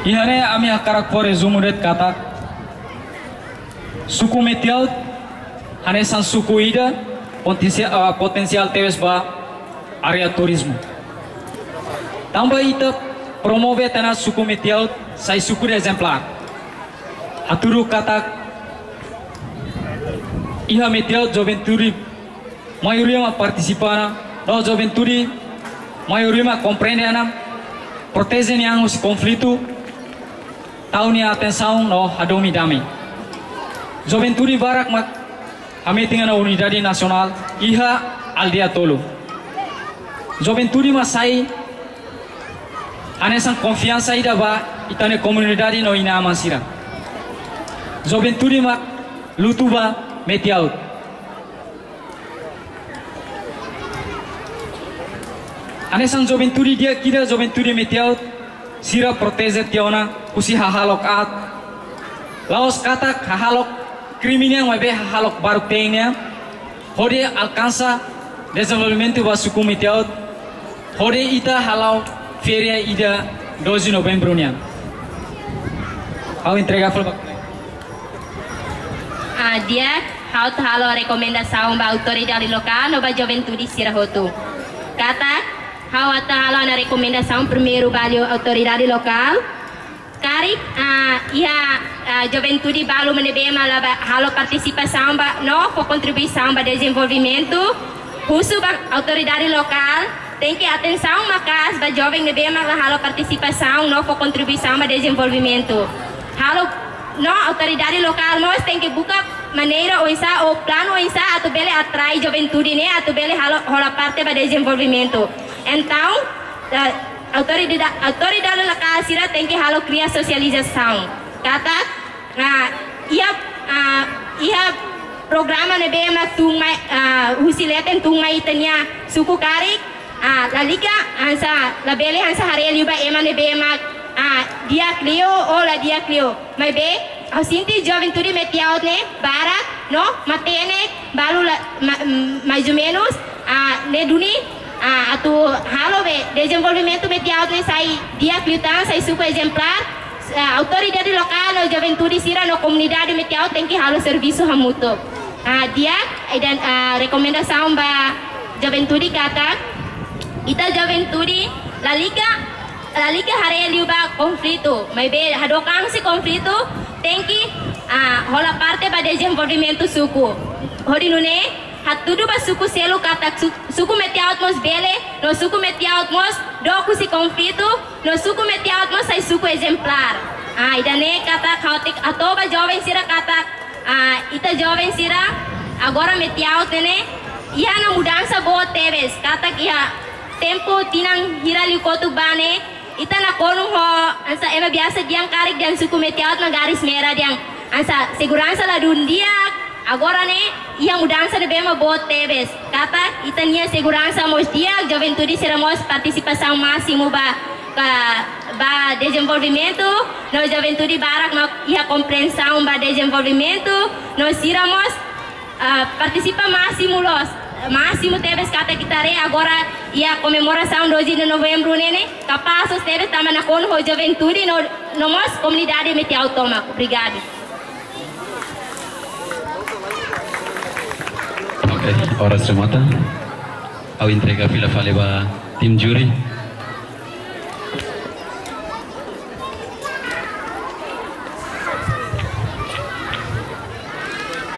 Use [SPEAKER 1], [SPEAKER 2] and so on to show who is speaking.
[SPEAKER 1] Ihane ami akarak por rezumuret kata suku metial hane san suku ida potensial teves ba area turismo. Tambah ita promove tena suku metial sai suku exemplar. Aturu kata iha metial joventuri maioria ma participana, no joventuri maioria ma compreende ana protege yang os conflito tahun atenção no hadomi dami. Joventuri barak mak kami tinggal na unidade nasional iha aldea tolo. Joventuri masai anesan confiança ida ba itane comunidade no ina amansira. Joventuri mak lutuba metiaut. Anesan joventuri dia kira joventuri metiaut sira protege tiona usi hahalok at. Laos kata hahalok criminal mabe hahalok baru tengnya. Hode alcança desenvolvimento ba suku metiaut. Hode ita halau feria ida 12 de novembro nya. Ao entregar full
[SPEAKER 2] dia halo recomendação ba autoridade local no ba juventude sira hotu. Kata halo na recomendação primeiro valeu autoridade local. Kari juventude balu menebema halo participação ba no for contribuição ba desenvolvimento. Husu ba autoridade local tem que atenção makas ba jovem nebema halo participação no for contribuição ba desenvolvimento. Halo no autoridade local nós tem que buka maneira ou plano atau bele atrai juventude ne atau bele halo parte ba desenvolvimento. Então autoridade local sira tem que halo criar socialização. Kata ia programa ne bema tungai husileten tungai tanya suku karik lalika ansa labele ansa hari liba ema ne bema dia Clio ou la dia Clio mas be au sinti juventude metiaut ne barak no matene balu mais ou menos ne duni atau halo be desenvolvimento metiaut ne sai dia Clio tan sai suku exemplar autoridade local no juventude sira no comunidade metiaut tem que halo serviço hamuto dia dan recomendação ba juventude kata ita juventude lalika hari liuba conflito mas be hadokang si conflito tem que rola parte ba desenvolvimento suku hodinune hatudu ba suku selu kata suku metiaut mos bele no suku metiaut mos doku si conflito no suku metiaut mos sai suku exemplar idane kata kautik atau ba jovem sira kata ita jovem sira agora metiaut ne ia na mudança boa teves kata ia tempo tinang hirali kotu bane ita na konung ho ansa ema biasa diang karik dan suku metiaut na garis merah diang ansa segurança la dundia agora ne ia mudança de bema boa teves kata ita nia segurança mos dia juventude seramos participação máximo ba desenvolvimento no juventude barak no ia compreensão ba desenvolvimento nós iramos participa máximo teves kata kita re agora ia comemoração 12 de novembro nene capaz os teves tama na kono ho juventude no mos comunidade metiaut toma obrigado.
[SPEAKER 3] Ok, horas remota. Ao entrega fila faleba tim juri.